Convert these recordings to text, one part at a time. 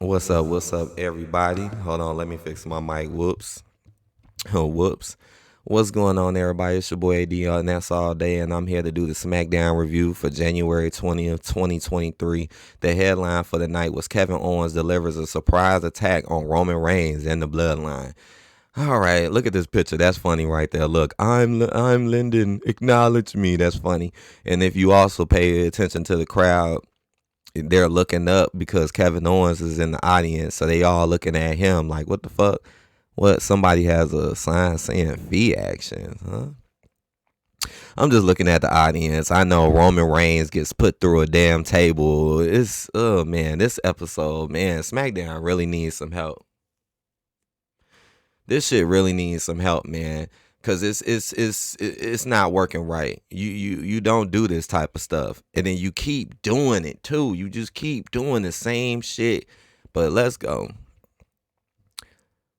What's up, everybody? Hold on, let me fix my mic. Whoops. Oh, whoops. What's going on, everybody? It's your boy AD, and that's all day, and I'm here to do the SmackDown review for January 20th, 2023. The headline for the night was Kevin Owens delivers a surprise attack on Roman Reigns and the Bloodline. All right, look at this picture. That's funny right there. Look, I'm Lyndon. Acknowledge me. That's funny. And if you also pay attention to the crowd, they're looking up because Kevin Owens is in the audience, so they all looking at him like, what the fuck? What? Somebody has a sign saying V action, huh? I'm just looking at the audience. I know Roman Reigns gets put through a damn table. It's oh man, this episode, man, SmackDown really needs some help. This shit really needs some help, man. Cause it's not working right. You don't do this type of stuff, and then you keep doing it too. You just keep doing the same shit. But let's go.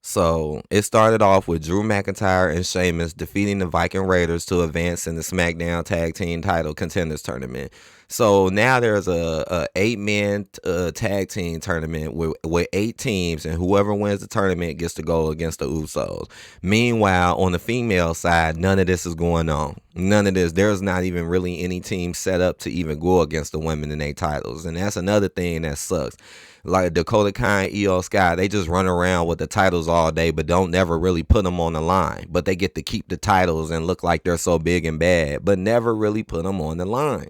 So it started off with Drew McIntyre and Sheamus defeating the Viking Raiders to advance in the SmackDown Tag Team Title Contenders Tournament. So now there's a 8-man tag team tournament with 8 teams, and whoever wins the tournament gets to go against the Usos. Meanwhile, on the female side, none of this is going on. None of this. There's not even really any team set up to even go against the women in their titles, and that's another thing that sucks. Like Dakota Kai, Io Sky, they just run around with the titles all day, but don't never really put them on the line. But they get to keep the titles and look like they're so big and bad, but never really put them on the line.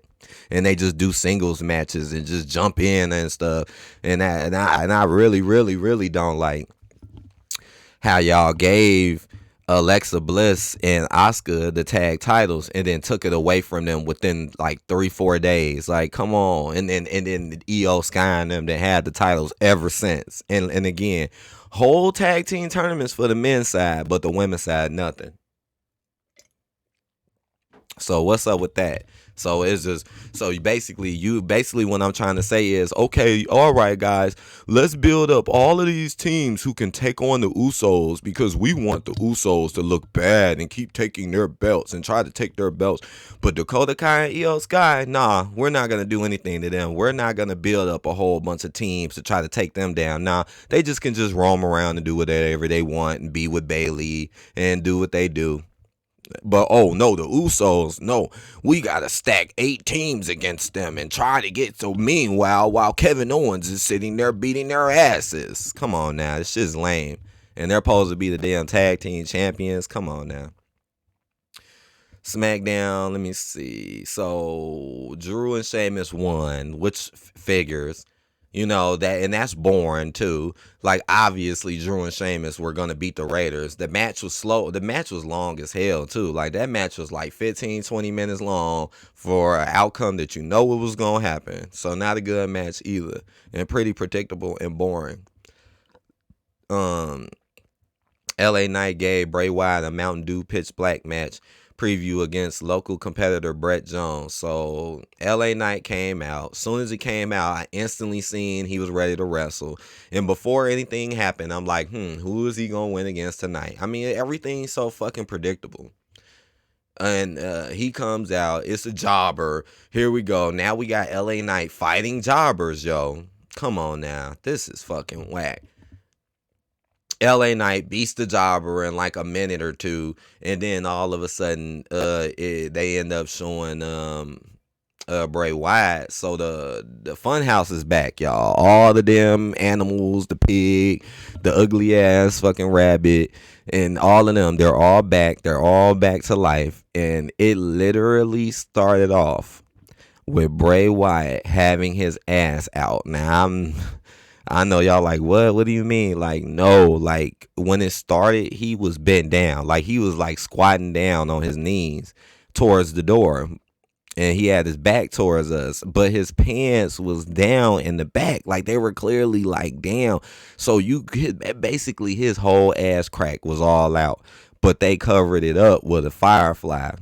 And they just do singles matches and just jump in and stuff. And I really, really, really don't like how y'all gave Alexa Bliss and Asuka the tag titles and then took it away from them within like 3-4 days. Like, come on. And then EO Sky and them that had the titles ever since. And again, whole tag team tournaments for the men's side, but the women's side, nothing. So what's up with that? So it's just you basically what I'm trying to say is, okay, all right guys, let's build up all of these teams who can take on the Usos because we want the Usos to look bad and keep taking their belts and try to take their belts. But Dakota Kai and Io Sky, nah, we're not gonna do anything to them. We're not gonna build up a whole bunch of teams to try to take them down. Nah, they just can just roam around and do whatever they want and be with Bailey and do what they do. But oh no, the Usos, no, we gotta stack 8 teams against them and try to get. So meanwhile, while Kevin Owens is sitting there beating their asses, come on now, this shit's lame. And they're supposed to be the damn tag team champions. Come on now. SmackDown, let me see. So Drew and Sheamus won, which figures, that, and that's boring too. Like obviously Drew and Sheamus were gonna beat the Raiders. The match was slow. The match was long as hell too. Like that match was like 15, 20 minutes long for an outcome that you know it was gonna happen. So not a good match either, and pretty predictable and boring. Um, LA Knight gave Bray Wyatt a Mountain Dew Pitch Black match preview against local competitor Brett Jones. So LA Knight came out. Soon as he came out, I instantly seen he was ready to wrestle. And before anything happened, I'm like, who is he gonna win against tonight? I mean, everything's so fucking predictable. And he comes out. It's a jobber. Here we go. Now we got LA Knight fighting jobbers, yo. Come on now. This is fucking whack. LA Knight beats the jobber in like a minute or two, and then all of a sudden, they end up showing Bray Wyatt. So the fun house is back, y'all. All the damn animals, the pig, the ugly ass fucking rabbit, and all of them, they're all back. They're all back to life. And it literally started off with Bray Wyatt having his ass out. Now I know y'all like, what? What do you mean? Like, no, like when it started, he was bent down. Like he was like squatting down on his knees towards the door. And he had his back towards us, but his pants was down in the back. Like they were clearly like down. So basically his whole ass crack was all out, but they covered it up with a firefly.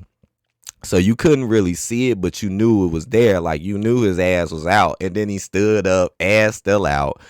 So you couldn't really see it, but you knew it was there. Like you knew his ass was out. And then he stood up, ass still out.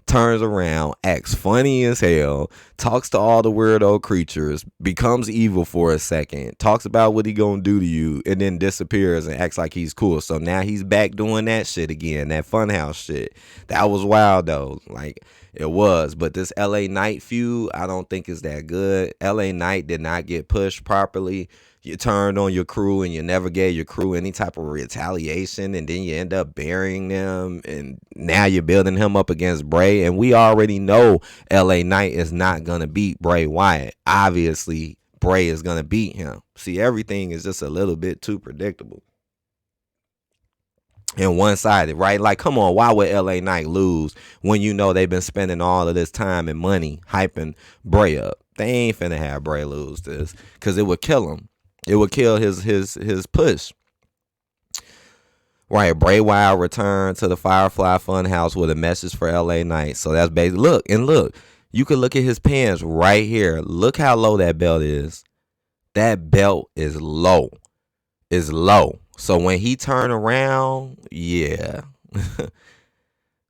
turns around, acts funny as hell, talks to all the weirdo creatures, becomes evil for a second, talks about what he gonna do to you, and then disappears and acts like he's cool. So now he's back doing that shit again, that funhouse shit. That was wild though. Like, it was. But this LA Knight feud, I don't think is that good. LA Knight did not get pushed properly. You turned on your crew and you never gave your crew any type of retaliation, and then you end up burying them, and now you're building him up against Bray, and we already know LA Knight is not going to beat Bray Wyatt. Obviously, Bray is going to beat him. See, everything is just a little bit too predictable and one-sided, right? Like, come on, why would LA Knight lose when you know they've been spending all of this time and money hyping Bray up? They ain't finna have Bray lose this, because it would kill him. It would kill his push. Right, Bray Wyatt returned to the Firefly Funhouse with a message for LA Knight. So that's basically, look, you can look at his pants right here. Look how low that belt is. That belt is low. It's low. So when he turned around, yeah.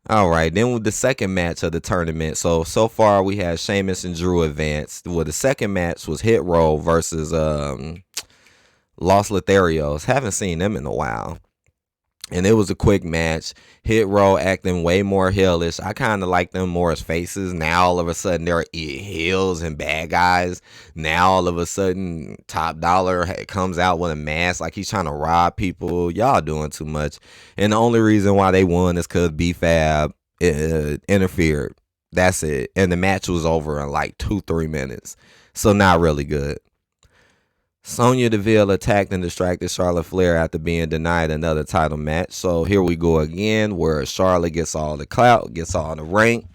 All right, then with the second match of the tournament. So far we had Sheamus and Drew advance. Well, the second match was Hit Row versus Los Lotharios. Haven't seen them in a while. And it was a quick match. Hit Row acting way more heelish. I kind of like them more as faces. Now all of a sudden they're heels and bad guys. Now all of a sudden Top Dollar comes out with a mask like he's trying to rob people. Y'all doing too much. And the only reason why they won is because B-Fab interfered. That's it. And the match was over in like 2-3 minutes. So not really good. Sonya Deville attacked and distracted Charlotte Flair after being denied another title match. So here we go again, where Charlotte gets all the clout, gets all the rank.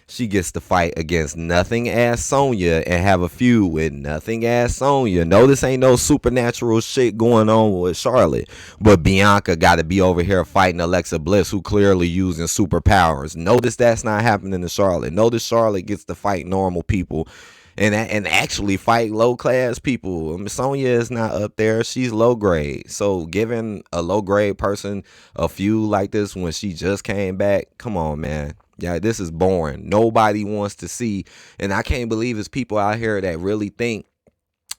She gets to fight against nothing ass Sonya and have a feud with nothing ass Sonya. No, this ain't no supernatural shit going on with Charlotte. But Bianca got to be over here fighting Alexa Bliss, who clearly using superpowers. Notice that's not happening to Charlotte. Notice Charlotte gets to fight normal people. And actually fight low-class people. Sonya is not up there. She's low-grade. So giving a low-grade person a feud like this when she just came back, come on, man. Yeah, this is boring. Nobody wants to see. And I can't believe it's people out here that really think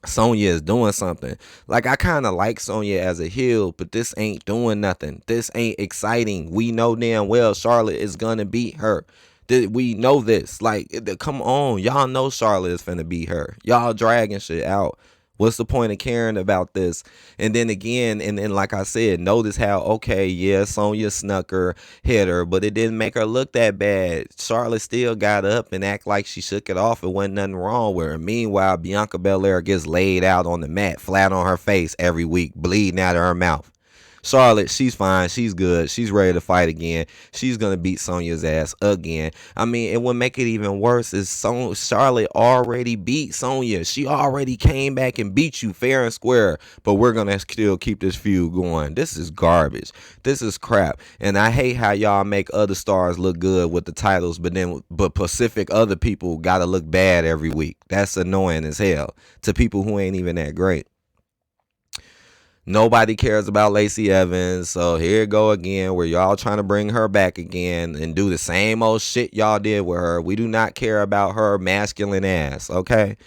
Sonya is doing something. Like, I kind of like Sonya as a heel, but this ain't doing nothing. This ain't exciting. We know damn well Charlotte is going to beat her. We know this. Like, come on. Y'all know Charlotte is finna beat her. Y'all dragging shit out. What's the point of caring about this? And then again, and like I said, notice how, okay, yeah, Sonya snuck her, hit her, but it didn't make her look that bad. Charlotte still got up and act like she shook it off. It wasn't nothing wrong with her. Meanwhile, Bianca Belair gets laid out on the mat, flat on her face every week, bleeding out of her mouth. Charlotte, she's fine. She's good. She's ready to fight again. She's going to beat Sonya's ass again. I mean, and what make it even worse is Charlotte already beat Sonya. She already came back and beat you fair and square, but we're going to still keep this feud going. This is garbage. This is crap. And I hate how y'all make other stars look good with the titles, but Pacific other people got to look bad every week. That's annoying as hell to people who ain't even that great. Nobody cares about Lacey Evans, so here go again where y'all trying to bring her back again and do the same old shit y'all did with her. We do not care about her masculine ass, okay?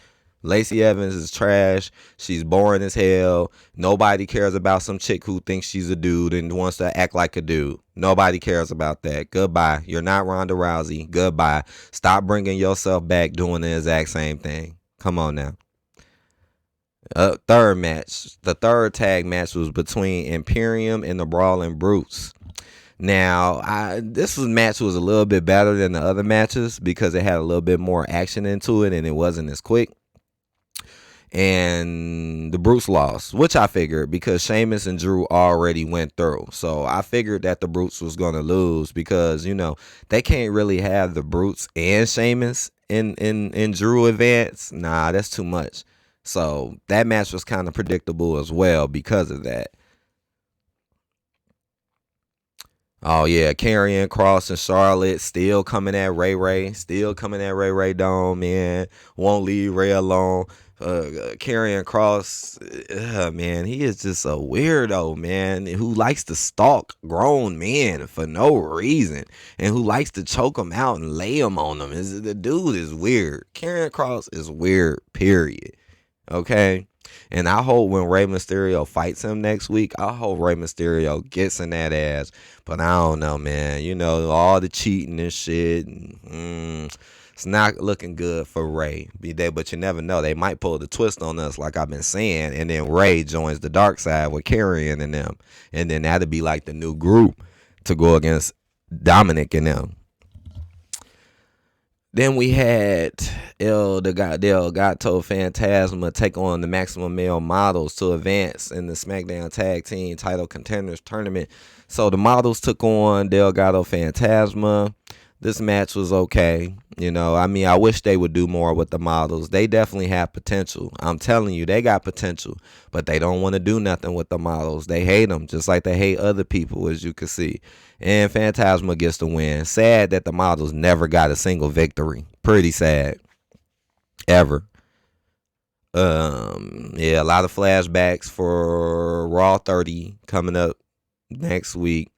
Lacey Evans is trash. She's boring as hell. Nobody cares about some chick who thinks she's a dude and wants to act like a dude. Nobody cares about that. Goodbye. You're not Ronda Rousey. Goodbye. Stop bringing yourself back doing the exact same thing. Come on now. Third match. The third tag match was between Imperium and the Brawling Brutes. Now, this match was a little bit better than the other matches because it had a little bit more action into it and it wasn't as quick. And the Brutes lost, which I figured because Sheamus and Drew already went through. So I figured that the Brutes was going to lose because, you know, they can't really have the Brutes and Sheamus in Drew advance. Nah, that's too much. So that match was kind of predictable as well because of that. Oh, yeah. Karrion Kross and Charlotte still coming at Ray Ray. Still coming at Ray Ray Dome, man. Won't leave Ray alone. Karrion Kross, man, he is just a weirdo, man, who likes to stalk grown men for no reason and who likes to choke them out and lay them on them. The dude is weird. Karrion Kross is weird, period. Okay? And I hope when Rey Mysterio fights him next week, I hope Rey Mysterio gets in that ass. But I don't know, man. You know, all the cheating and shit. It's not looking good for Rey. But you never know. They might pull the twist on us, like I've been saying. And then Rey joins the dark side with Karrion and them. And then that'll be like the new group to go against Dominic and them. Then we had El Gato Fantasma take on the Maximum Male Models to advance in the SmackDown Tag Team Title Contenders Tournament. So the Models took on Delgado Fantasma. This match was okay. You know, I mean, I wish they would do more with the Models. They definitely have potential. I'm telling you, they got potential. But they don't want to do nothing with the Models. They hate them, just like they hate other people, as you can see. And Phantasma gets the win. Sad that the Models never got a single victory. Pretty sad. Ever. Yeah, a lot of flashbacks for Raw 30 coming up next week.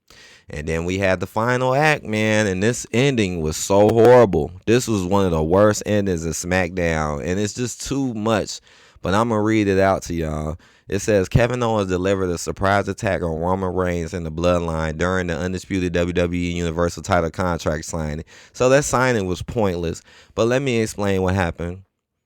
And then we had the final act, man, and this ending was so horrible. This was one of the worst endings of SmackDown, and it's just too much. But I'm going to read it out to y'all. It says, Kevin Owens delivered a surprise attack on Roman Reigns and the Bloodline during the undisputed WWE Universal title contract signing. So that signing was pointless, but let me explain what happened.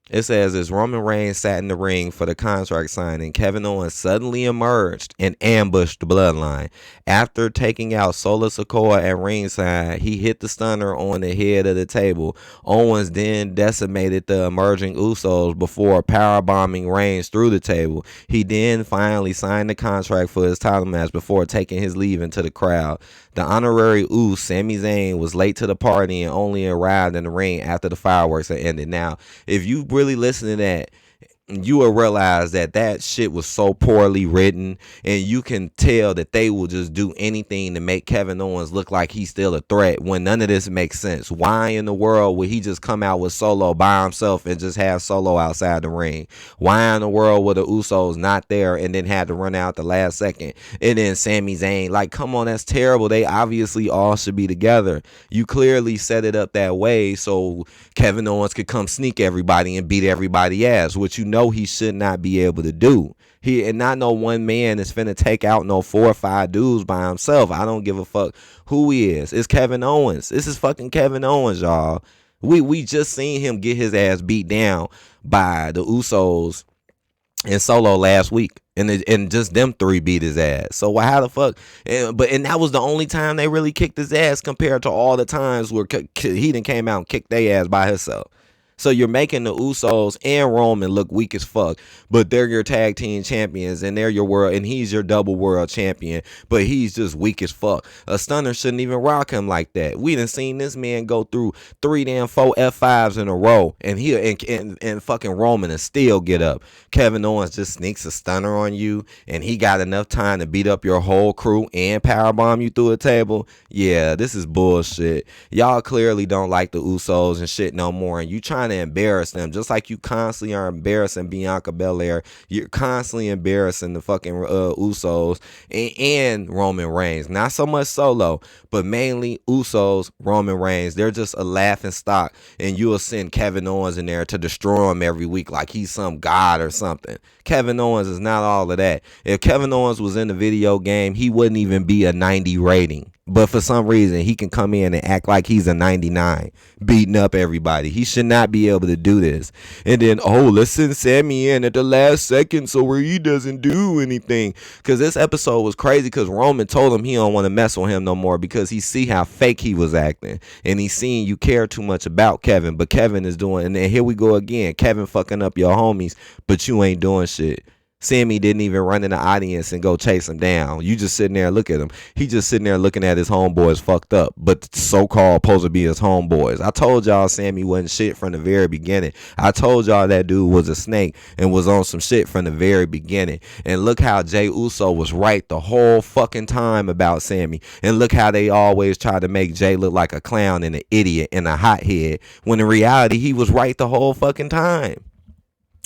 It says, as Roman Reigns sat in the ring for the contract signing, Kevin Owens suddenly emerged and ambushed the Bloodline. After taking out Solo Sikoa at ringside, he hit the stunner on the head of the table. Owens then decimated the emerging Usos before powerbombing Reigns through the table. He then finally signed the contract for his title match before taking his leave into the crowd. The honorary Uso, Sami Zayn, was late to the party and only arrived in the ring after the fireworks had ended. Now, if you really listen to that, you will realize that shit was so poorly written, and you can tell that they will just do anything to make Kevin Owens look like he's still a threat when none of this makes sense. Why in the world would he just come out with Solo by himself and just have Solo outside the ring? Why in the world were the Usos not there and then had to run out the last second? And then Sami Zayn, like, come on, that's terrible. They obviously all should be together. You clearly set it up that way so Kevin Owens could come sneak everybody and beat everybody ass, which you know he should not be able to do. And not no one man is finna take out no 4 or 5 dudes by himself. I don't give a fuck who he is. It's Kevin Owens. This is fucking Kevin Owens, y'all. We just seen him get his ass beat down by the Usos and Solo last week. And just them 3 beat his ass. So how the fuck? And that was the only time they really kicked his ass compared to all the times where he done came out and kicked their ass by himself. So you're making the Usos and Roman look weak as fuck, but they're your tag team champions and they're your world, and he's your double world champion, but he's just weak as fuck. A stunner shouldn't even rock him like that. We done seen this man go through 3 damn 4 F5s in a row, and and fucking Roman and still get up. Kevin Owens just sneaks a stunner on you, and he got enough time to beat up your whole crew and powerbomb you through a table. Yeah, this is bullshit. Y'all clearly don't like the Usos and shit no more, and you trying to embarrass them just like you constantly are embarrassing Bianca Belair. You're constantly embarrassing the fucking Usos and Roman Reigns. Not so much Solo, but mainly Usos, Roman Reigns. They're just a laughing stock, and you'll send Kevin Owens in there to destroy him every week like he's some god or something. Kevin Owens is not all of that. If Kevin Owens was in the video game, he wouldn't even be a 90 rating. But for some reason, he can come in and act like he's a 99, beating up everybody. He should not be able to do this. And then, let's send Sammy in at the last second so where he doesn't do anything. Because this episode was crazy because Roman told him he don't want to mess with him no more because he see how fake he was acting. And he's seeing you care too much about Kevin. But Kevin is doing, and then here we go again. Kevin fucking up your homies, but you ain't doing shit. Sammy didn't even run in the audience and go chase him down. You just sitting there and look at him. He just sitting there looking at his homeboys fucked up, but so-called supposed to be his homeboys. I told y'all Sammy wasn't shit from the very beginning. I told y'all that dude was a snake and was on some shit from the very beginning. And look how Jey Uso was right the whole fucking time about Sammy. And look how they always try to make Jey look like a clown and an idiot and a hothead, when in reality he was right the whole fucking time.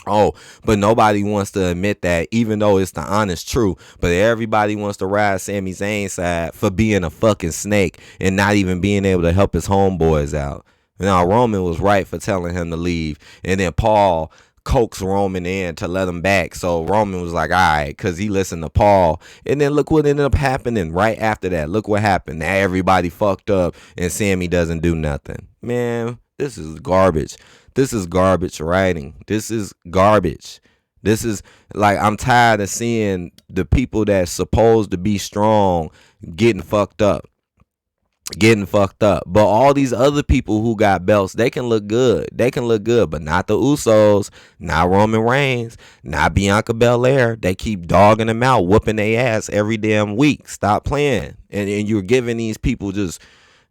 Oh, but nobody wants to admit that, even though it's the honest truth. But everybody wants to ride Sami Zayn's side for being a fucking snake and not even being able to help his homeboys out. Now, Roman was right for telling him to leave. And then Paul coaxed Roman in to let him back. So Roman was like, all right, because he listened to Paul. And then look what ended up happening right after that. Look what happened. Now everybody fucked up and Sami doesn't do nothing. Man, this is garbage. This is garbage writing. This is garbage. This is like, I'm tired of seeing the people that's supposed to be strong getting fucked up. But all these other people who got belts, they can look good. But not the Usos, not Roman Reigns, not Bianca Belair. They keep dogging them out, whooping their ass every damn week. Stop playing. And you're giving these people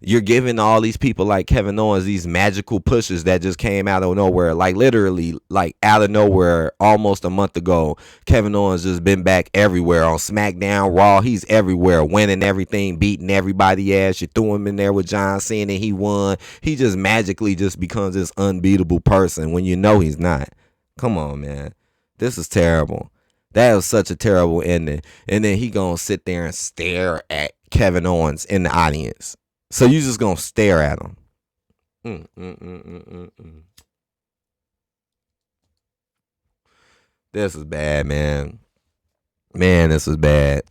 you're giving all these people like Kevin Owens these magical pushes that just came out of nowhere. Like literally, like out of nowhere, almost a month ago, Kevin Owens just been back everywhere on SmackDown, Raw. He's everywhere, winning everything, beating everybody ass. You threw him in there with John Cena, he won. He just magically just becomes this unbeatable person when you know he's not. Come on, man. This is terrible. That was such a terrible ending. And then he gonna sit there and stare at Kevin Owens in the audience. So you just gonna stare at him. This is bad, man. Man, this is bad.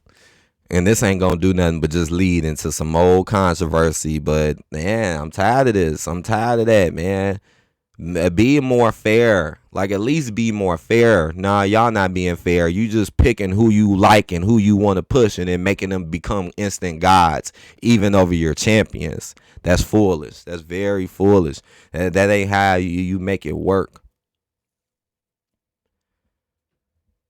And this ain't gonna do nothing but just lead into some old controversy. But man, I'm tired of this. I'm tired of that, man. Be more fair. Like, at least be more fair. Nah, y'all not being fair. You just picking who you like and who you want to push and then making them become instant gods even over your champions. That's foolish. That's very foolish. That ain't how you make it work.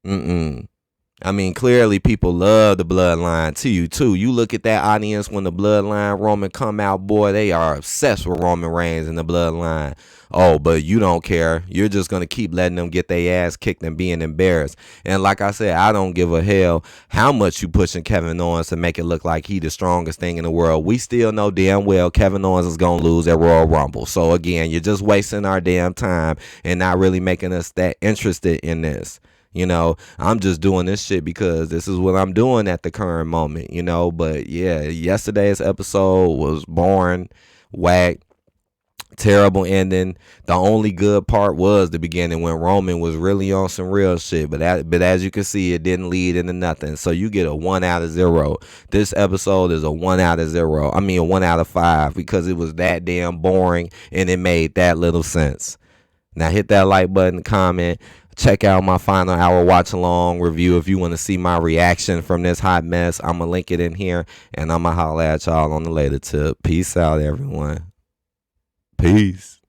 I mean, clearly people love the bloodline too. You look at that audience when the bloodline Roman come out, boy, they are obsessed with Roman Reigns and the bloodline. Oh, but you don't care. You're just going to keep letting them get their ass kicked and being embarrassed. And like I said, I don't give a hell how much you pushing Kevin Owens to make it look like he the strongest thing in the world. We still know damn well Kevin Owens is going to lose at Royal Rumble. So again, you're just wasting our damn time and not really making us that interested in this. You know, I'm just doing this shit because this is what I'm doing at the current moment, you know. But yeah, yesterday's episode was boring, whack, terrible ending. The only good part was the beginning when Roman was really on some real shit. But as you can see, it didn't lead into nothing. So you get a 1 out of 0. This episode is a 1 out of 0. I mean, a 1 out of 5 because it was that damn boring and it made that little sense. Now hit that like button, comment. Check out my final hour watch along review if you want to see my reaction from this hot mess. I'm going to link it in here and I'm going to holler at y'all on the later tip. Peace out, everyone. Peace.